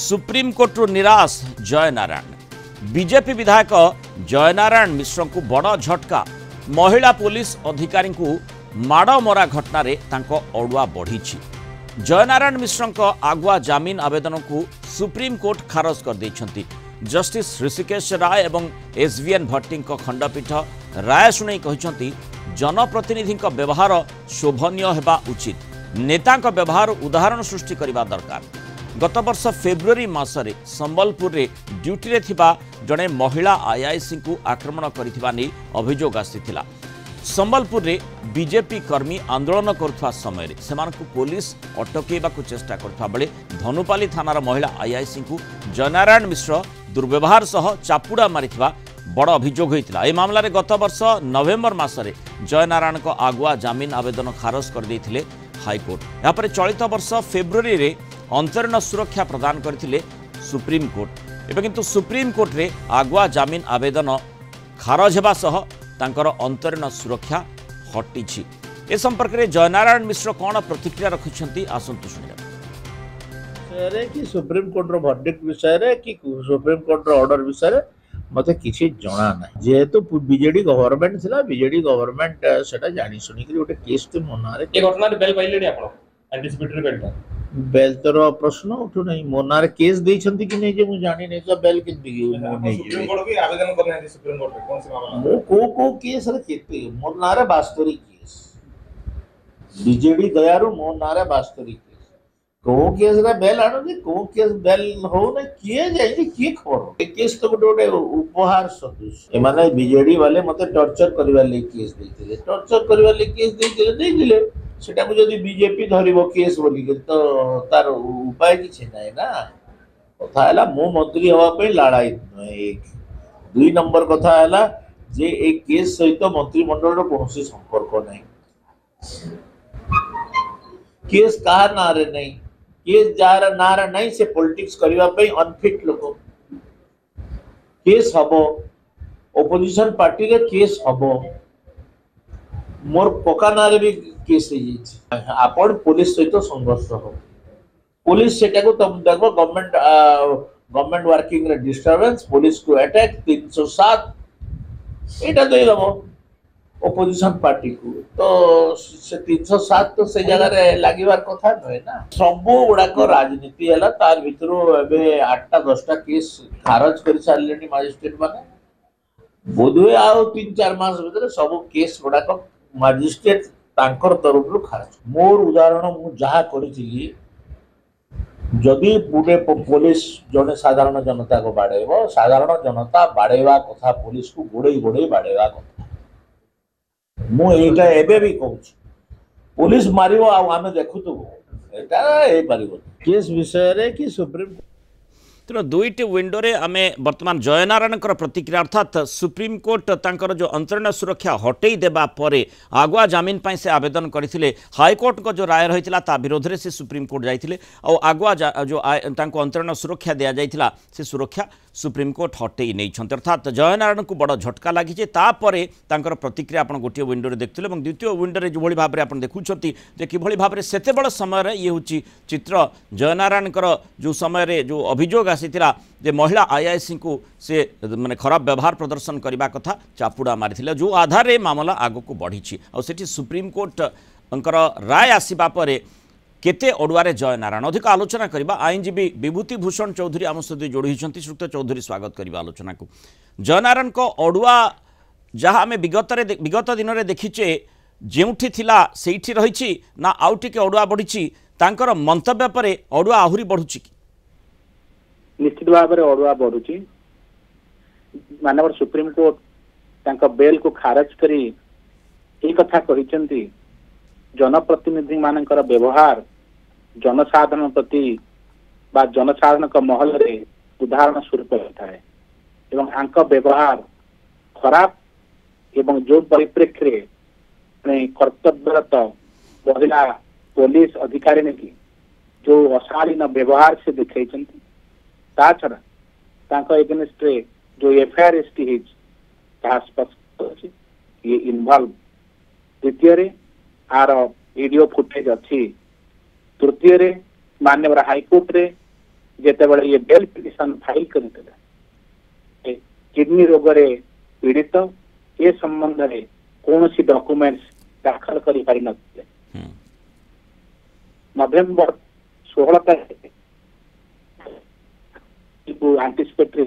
सुप्रीमकोर्टु निराश जयनारायण। बीजेपी विधायक जयनारायण मिश्र को बड़ झटका। महिला पुलिस अधिकारी को माड़ मरा घटना रे तांको अड़ुआ बढ़ी। जयनारायण मिश्र आगुआ जामिन आवेदन को सुप्रीमकोर्ट खारज कर देइछंती। जस्टिस ऋषिकेश राय एवं एसवीएन भट्टी खंडपीठ राय शुणाई कहते जनप्रतिनिधि व्यवहार शोभनीय होगा उचित, नेता व्यवहार उदाहरण सृष्टि करने दरकार। गत वर्ष फेब्रुआरी मासरे संबलपुर रे ड्यूटी रे थिबा जड़े महिला आईआईसी को आक्रमण करिथिबा नै अभियोग आसीथिला। संबलपुर रे बीजेपी कर्मी आंदोलन करुवा समय रे सेमानकु पुलिस अटकेबाकु चेष्टा करुवा बेले धनुपाली थानार महिला आईआईसी को जयनारायण मिश्र दुर्व्यवहार सह चापुड़ा मारिथिबा बड़ अभियोग होइतिला। ए मामला रे गत वर्ष नवेम्बर मासरे जयनारायण को आगुआ जामिन आवेदन खारज कर देथिले हाईकोर्ट। यहाँ पर चलित वर्ष फेब्रुआरी रे अंतरीण सुरक्षा प्रदान करथिले सुप्रीमकोर्ट। एबे किंतु सुप्रीमकोर्ट रे आगुआ जामिन आवेदन खारज हेबा सह तांकर अंतरीण सुरक्षा हटिछि। ए संपर्क में जयनारायण मिश्र कौन प्रतिक्रिया रखिछंती आसंतु शुनिया। कि सुप्रीम कोर्ट रो वर्डिक्ट विषय रे कि सुप्रीम कोर्ट रो ऑर्डर विषय रे मते किछि जणा नै। जेहेतु बीजेडी गवर्नमेंट थिला, बीजेडी गवर्नमेंट सेटा जानि सुनि कि ओटे केस ते मना रे ए घटना रे बेल पाइलेनी आपण एंटिसिपेटरी बेल तर प्रश्न उठु नहीं। मोनार केस देइछंती कि नै जे मु जानि नै तो बेल कि सुप्रीम कोर्ट के आवेदन करने है। सुप्रीम कोर्ट रे कोन से मामला को केस रे केते मोनार वास्तविक केस बीजेडी दयारु मोनार वास्तविक केस को केस रे बेल आनो जे को केस बेल हो नै किए जाई जे की खबर ए केस तो गोटे उपहार सदृश। ए माने बीजेडी वाले मते टॉर्चर करबा ले केस देथिले, टॉर्चर करबा ले केस देथिले सेटा को जदी बीजेपी धरिबो केस बोली तो तार उपाय किछि नै ना। कथा हैला मो मंत्री हवा पे लड़ाई एक दुई नंबर कथा हैला जे एक केस सहित मंत्रिमंडल रो कोनोसी संपर्क नै। केस कहा नारे नै, केस जार नारा नै से पॉलिटिक्स करबा पे अनफिट लोक केस हबो, ओपोजिशन पार्टी रे केस हबो, मोर पका नारे भी केस आपण पुलिस सहित संघर्ष हो। पुलिस सेटा को तुम देखो गवर्नमेंट वर्किंग रे डिस्टरबेंस, पुलिस को अटैक 307 एटा दे दबो ओपोजिशन पार्टी को तो से 307 तो से जगह रे लागिवार कथा नय ना। सब गुडा को राजनीति हैला तार भितरो एबे 8टा 10टा केस खारज कर सारलेनी मजिस्ट्रेट माने बोधवे आउ 3-4 मास भीतर सब केस गुडा को मजिस्ट्रेट तांकर तरफ खारज। मोर उदाहरण मु जहा करिथिली जदि पुणे पुलिस जने साधारण जनता को बाड़ेबो, साधारण जनता बाड़ेवा कथा पुलिस को गोड़े बाड़ेवा कथा मु एटा एबे भी कहूँ पुलिस मारिबो आ आमे देखुतु एटा ए पारिबो केस विषय रे कि सुप्रीम तेणु दुईटी विंडोरे आमे वर्तमान जयनारायण प्रतिक्रिया अर्थात सुप्रीमकोर्ट तांकर जो अंतरीण सुरक्षा हटई देबा परे आगुआ जामिन पाई से आवेदन करथिले। हाईकोर्ट को जो राय रही ता विरोध में से सुप्रीमकोर्ट जाइथिले और आगुआ जो अंतरीण सुरक्षा दिया जाइथिला से सुरक्षा सुप्रीमकोर्ट हटई नहीं। अर्थात जयनारायण को बड़ झटका लगी तापरे तांकर प्रतिक्रिया आप गोटे विंडोरे देखते और द्वितीय विंडोरे जो भाव में आप देखुंट कि भाव में सेते बड़ समय ये हूँ चित्र जयनारायण जो समय जो अभियोग आसीथिला जे महिला आईआईसी को से माने खराब व्यवहार प्रदर्शन करने कथा चापुड़ा मारी जो आधार रे मामला आग को बढ़ी और सेठी सुप्रीमकोर्ट राय आसवा पर केते अड़ुआरे जयनारायण अधिक आलोचना करबा। आईनजीवी विभूति भूषण चौधरी आम सहित जोड़ी होती श्रुत चौधरी स्वागत करबा आलोचना को। जयनारायण को अड़ुआ जहाँ आम विगत दिन में देखीचे जेउठी थिला सेठी रही ना आउ टिके अड़ुआ बढ़ी तांकर मंतव्य पर अड़ुआ आहुरी बढ़ुची कि निश्चित भाव में अड़ुआ बढ़ुची। मानव सुप्रीम कोर्ट तांका बेल को खारज करी ए कथा कहिसेंती जनप्रतिनिधि मानकर व्यवहार जनसाधारण प्रति बा जनसाधारण का महल रे उदाहरण स्वरूप होता है एवं आंक व्यवहार खराब एवं जो परिप्रेक्षी रे कर्तव्यरत महिला पुलिस अधिकारी ने की जो अशालीन व्यवहार से दिखाई छड़ा तांका एगेंस्ट रे जो एफआईआर एसटी हिज ता स्पष्ट अछि ये इन्वॉल्व। द्वितीय रे आर वीडियो फुटेज अच्छी। तृतीय रे माननीय हाईकोर्ट रे ଯେତେବେଳେ ये बेल पिटिशन फाइल करते किडनी रोग रे पीड़ित ए संबंध रे कौन डॉक्यूमेंट्स दाखल करि पारि नथिले नवेम्बर 16 तारिख एंटीसिपेटरी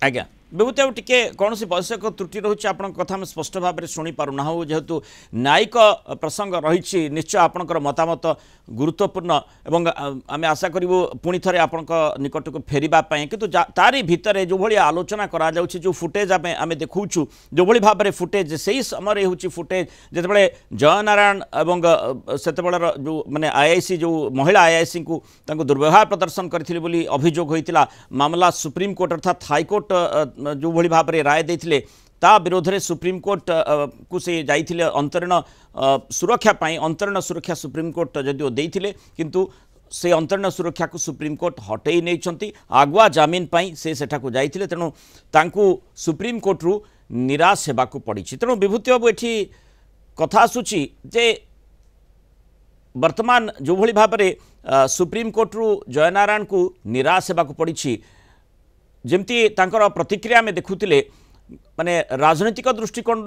आज्ञा विभूति आउ टिके कौन बयसक त्रुटि रही आप कथा आम स्पष्ट भाव में शुणी पारना जेहेतु न्यायिक प्रसंग रही निश्चय आपंकर मतामत गुरुत्वपूर्ण एवं आम आशा करूँ पुणी थे आपण निकट को फेरवाई किंतु तारी भितर जो भाई आलोचना करा जो फुटेज आम देखु जो भाई भाव में फुटेज से ही समय हूँ फुटेज जितेबाला जयनारायण एवं से जो माने आईआईसी जो महिला आईआईसी को दुर्व्यवहार प्रदर्शन करते अभियोग होता मामला सुप्रीम कोर्ट अर्थात हाईकोर्ट जो भली भाव में राय देते ता विरोध में सुप्रीम कोर्ट को से जाइथिले अंतरीण सुरक्षा पाई अंतरीण सुरक्षा सुप्रीम कोर्ट जदिओ देइथिले किंतु से अंतरीण सुरक्षा को सुप्रीम कोर्ट हटई नहीं आगुआ जमीन पाई से सेठाकु जाइथिले तेणु तांकु सुप्रीम कोर्ट रु निराश हेबाकु पड़ी तेणु विभूति बाबू एठी कथा आसुची जे वर्तमान जो भली भाव में सुप्रीम कोर्ट रु जयनारायण को निराश हेबाकु पड़ी जमती तांकर प्रतिक्रिया में देखुतिले माने राजनीतिक दृष्टिकोण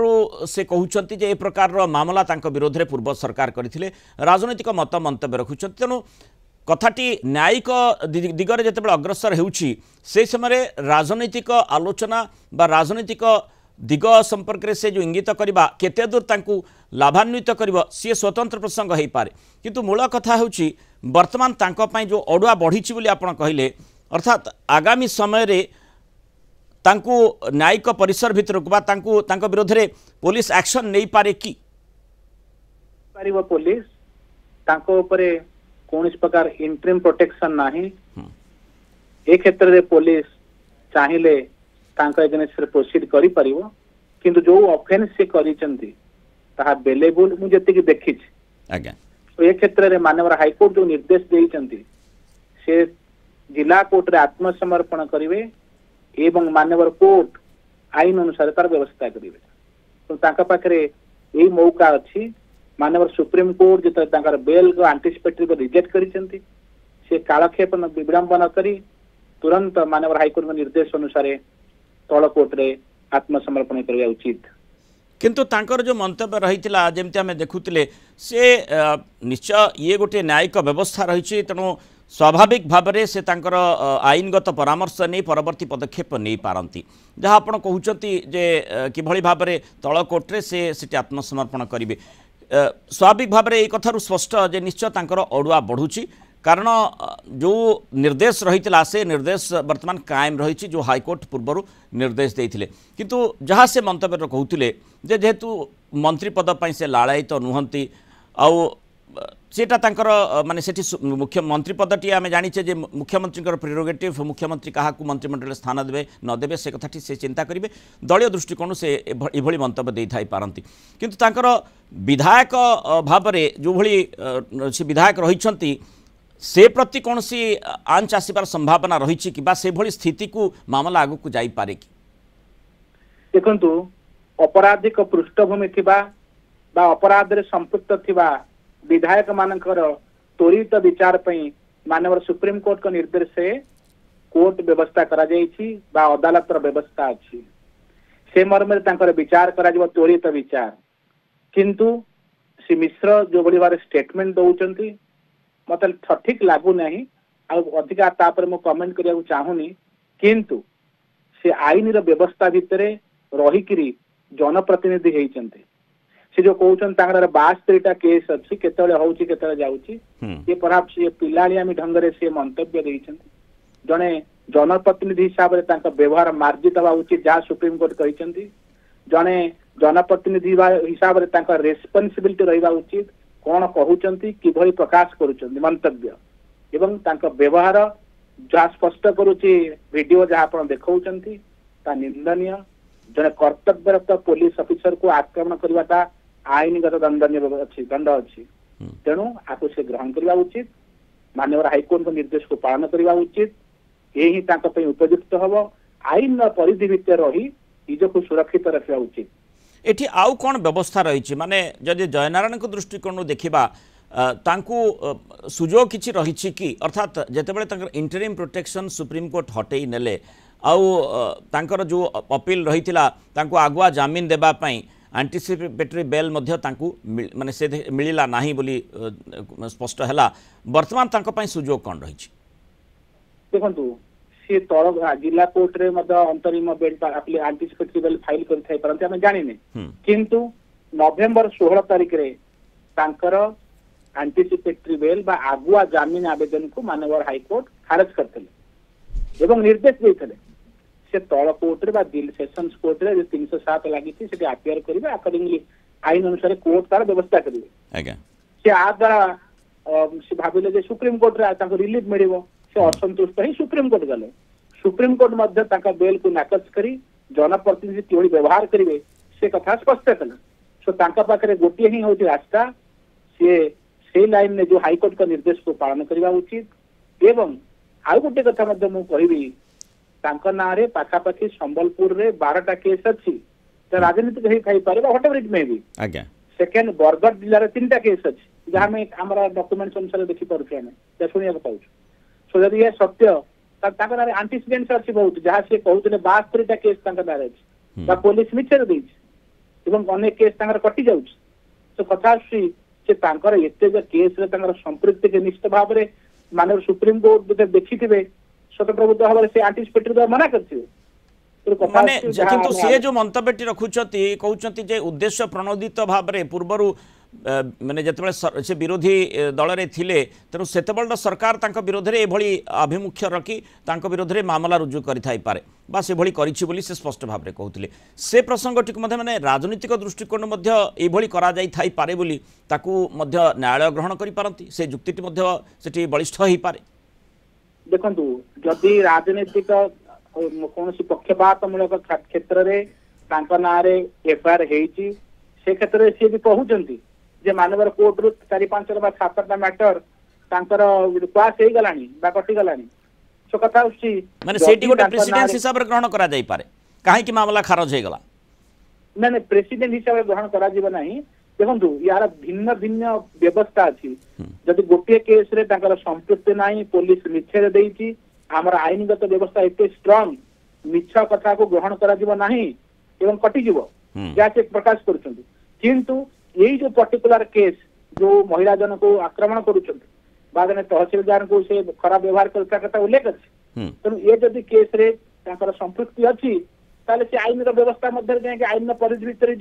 से कहउछंती जे ए प्रकार मामला तांको विरोध में पूर्व सरकार करथिले राजनीतिक मत मंतव्य रखुछंती तेणु कथाटी न्यायिक दिगरे जेतेबेले अग्रसर हेउछि से समय राजनीतिक आलोचना बा राजनीतिक दिग संपर्क से जो इंगित करबा केते दूर तांकु लाभान्वित करिवो सी स्वतंत्र प्रसंग हेई पारे किंतु मूल कथा हेउछि वर्तमान तांको पई जो अडुआ बढ़िछि बोली आपण कहिले अर्थात आगामी समय रे तांकु न्यायिक परिसर भितर तांको विरोध में पुलिस एक्शन नहीं पारे कि पारिबो पुलिस तांको ऊपर कौन प्रकार इंटरिम प्रोटेक्शन नाही ए क्षेत्र रे पुलिस चाहिले तांको एगेंस्ट रे प्रोसीड करि परिबो किंतु जो ऑफेंस से करिसंती ताहा बेलेबल मु जति कि देखि आज्ञा तो ए क्षेत्र रे माननीय हाई कोर्ट जो निर्देश देइसंती से जिला कोर्ट रे आत्मसमर्पण करिवे एवं माननीय कोर्ट आईन अनुसार तार व्यवस्था करिवे तो तांका पाखरे एई मौका अछि माननीय सुप्रीम कोर्ट जत तांकर बेल को एंटीसिपेटरी को रिजेक्ट करिसंती से कालक्षेप विडंबन करी तुरंत माननीय हाई कोर्ट निर्देश अनुसार तळ कोर्ट रे आत्मसमर्पण करिया उचित किंतु तांकर जो मंतव्य रही जमती आम देखुले से निश्चय ये गोटे न्यायिक व्यवस्था रही तेणु स्वाभाविक भाव में से तांकर आईनगत परामर्श नहीं परवर्ती पदक्षेप नहीं पारती जहाँ आप कहते जे किभली भाव में तल कोर्टे से आत्मसमर्पण करेंगे स्वाभाविक भाव में एक कथार स्पष्ट जे निश्चय तांकर अड़ुआ बढ़ुची कारण जो निर्देश रही से निर्देश वर्तमान कायम रही जो हाईकोर्ट पूर्व निर्देश देते किंतु जहाँ से मंतव्य कहते जेहेतु मंत्री पद पर से लालायित नुहंती आउ सेटा तांकर माने सेठी मुख्यमंत्री पदटी आम जाचे जे मुख्यमंत्री प्रिरोगेटिव मुख्यमंत्री क्या मंत्रिमंडल स्थान देवे न देवे से कथाटी से चिंता करेंगे दलीय दृष्टिकोण से एभली मंतव्य दे थाई पारती किंतु तांकर विधायक भाव में जो भली से विधायक रही से प्रति कौन सी आंच आसबार संभावना रही से भली स्थिति को मामला आगु को जाई पारे कि देखंतु अपराधिक पृष्ठभूमि थिबा बा अपराध रे संपृक्त थिबा विधायक मानकर त्वरित विचार पई माननीय सुप्रीम कोर्ट का निर्देश से कोर्ट व्यवस्था करा जायछि बा अदालत रो व्यवस्था अछि से मर्म रे तांकर विचार करा जब त्वरित विचार किंतु श्री मिश्र जो बड़ी बार स्टेटमेंट दउचंती मतलब ठीक लागू नहीं आ अधिका तापर मु कमेंट करिया चाहूनी किंतु से आईन रो व्यवस्था भितरे रहिकिरी जनप्रतिनिधि हेइचंती से जो कहउछन तांगर 62टा केस अछि केतले होउची केतले जाउची ये परहाप्स ये पिलालियामी ढंगरे से मंतव्य देइछंती जने जनप्रतिनिधि हिसाब रे तांका व्यवहार मार्जित हवा उचित जा सुप्रीम कोर्ट कहिसंती जने जनप्रतिनिधि हिसाब रे तांका रेस्पोंसिबिलिटी रहिबा उचित कोन कहउचंती किभली प्रकाश करूचंती मंतव्य एवं तांका व्यवहार जा स्पष्ट करूची वीडियो जहाँ आपण देखौचंती ता निंदनीय जने कर्तव्यरत पुलिस ऑफिसर को आक्रमण करवाटा आईनगत दंड अच्छी तेणु आपको से ग्रहण करवा उचित माननीय हाईकोर्ट निर्देश को पालन करवा उचित यही उपयुक्त हम आईन परिधि भितर रही निज को सुरक्षित रखा उचित एठी आउ कौन व्यवस्था रही माने जदि जयनारायण दृष्टिकोण देखा तांकू सुजोग किछि रही कि अर्थात जितेबाला इंटरिम प्रोटेक्शन सुप्रीम कोर्ट हटई नेले आउ तांकर जो अपील रही तांकू आगुआ जामिन देबाई एंटीसिपेटरी बेल माने से मिलला नाही बोली स्पष्ट है वर्तमान तांको सुजोग कौन रही देखंतु सी तळ जिला कोर्ट रे अंतरिम बेल एंटीसिपेटरी बेल फाइल कर पारंती आम जानिने किंतु नवेम्बर 16 तारिख रे तांकर एंटीसिपेटरी बेल बा आगुआ जामिन आवेदन को माननीय हाईकोर्ट खारज करते एवं निर्देश देते से तल कोर्ट रे बा दिल्ली सेशंस कोर्ट रे 307 लगी से अपियर करेंगे अकॉर्डिंगली आईन अनुसार कोर्ट तार व्यवस्था करेंगे से आ द्वारा से भाविले सुप्रीम कोर्ट रे रिलीफ मिल से असंतुष्ट ही सुप्रीम कोर्ट गले सुप्रीम कोर्ट मध्य बेल को नाकच करी जनप्रतिनिधि कि व्यवहार करेंगे से कथा स्पष्ट कले सो पाखे गोटे ही हूँ रास्ता से लाइन में जो हाईकोर्ट का निर्देश को पालन करने उचित एवं आउ गोटे कथा कहबी ना रे पाखापाखि संबलपुर रे 12टा केस अच्छी राजनीतिक ही थाई पारे whatever it may be second Bargarh जिले में 3टा केस अच्छी जहाँ में हमारा डॉक्यूमेंट्स अनुसार देखी पारे आम शुणा पाऊँ सो जब यह सत्य ना आंटीसीडेंट्स अच्छी बहुत जहाँ से कहते 72टा केस ना अच्छी पुलिस मिछर अनेक केस कटि जाऊँ तो कथा से केस संपृक्ति के निश्चित भाव में मानव सुप्रीम कोर्ट देखी स्वतंत्र भाव से एंटीसिपेटरी मना करथिबे माने किंतु से जो मंतव्यटी रखुचती कहउचंती जे उद्देश्य प्रणोदित भाव में पूर्वरु माने जतबे से विरोधी दल रे थिले तेनु सेतबल सरकार तांको विरोध रे एभली अभिमुख्य रखी तांको विरोध रे मामला रुजु करि थाई पारे बा से भली करिछि बोली से स्पष्ट भाव में कहउथिले से प्रसंगटिक मध्ये माने राजनीतिक दृष्टिकोण मध्ये एभली करा जाई थाई पारे बोली ताकू मध्ये न्यायालय ग्रहण करि पारंती से जुक्तिटी मध्ये सेठी बलिष्ठ ही पारे देखंतु जदि राजनीतिक कौन पक्षपातमूलक क्षेत्र में ना एफआईआर से क्षेत्र में सी भी कहते जे मानवर कोर्ट रु 4-5 7टा मैटर पास हो गला कटिगला सो कथा माने सेठी गोटे प्रेसिडेंट हिसाब रे ग्रहण करा जाई पारे काहे कि मामला खारज हो गला ना प्रेसिडेंट हिसाब रे ग्रहण करा जीव नाही देखंतु यार भिन्न भिन्न व्यवस्था अच्छी जदि गोटे केस रे संपृक्ति नाही पुलिस मिछे देइची हमर आईनगत व्यवस्था एते स्ट्रांग मिछ कथा को ग्रहण करा जीव नाही एवं कटि जीव या से प्रकाश करूछंती किंतु यही जो पर्टिकुलर केस जो महिला जन को आक्रमण करूछंती बाद में तहसीलदार को से खराब व्यवहार करता कथा उल्लेख अछि तो ये जदि केस रे ताकर संपृक्ति अछि ताले से आईन व्यवस्था मध्य जाके आईन परिधि भीतर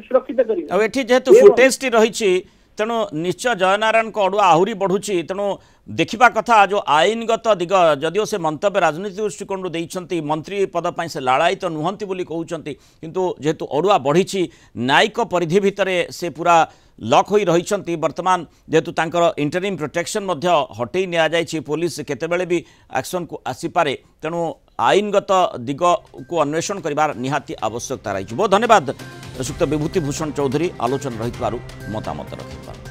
सुरक्षित करेंगे जेहेतु फुटेज टी रही तेणु निश्चय जयनारायण को अड़ुआ आहरी बढ़ुची तेणु देखा कथा जो आईनगत दिग जदिओ से मंतव्य राजनीति दृष्टिकोण देइछंती मंत्री पद पर से लाड़ायित नुहंती बोली कहउछंती किंतु जेहेतु अड़ुआ बढ़ी न्यायिक परिधि भितर से पूरा लक होई रहिछंती वर्तमान जेहेतु तांकर इंटरिम प्रोटेक्शन मध्य हटई निया जायछि पुलिस केतेबेले भी एक्शन को आसी पारे तेणु आईनगत दिग को अन्वेषण करिवार निहाती आवश्यकता रही बहुत धन्यवाद श्रीयुक्त विभूति भूषण चौधरी आलोचना रही मतामत रखिबार।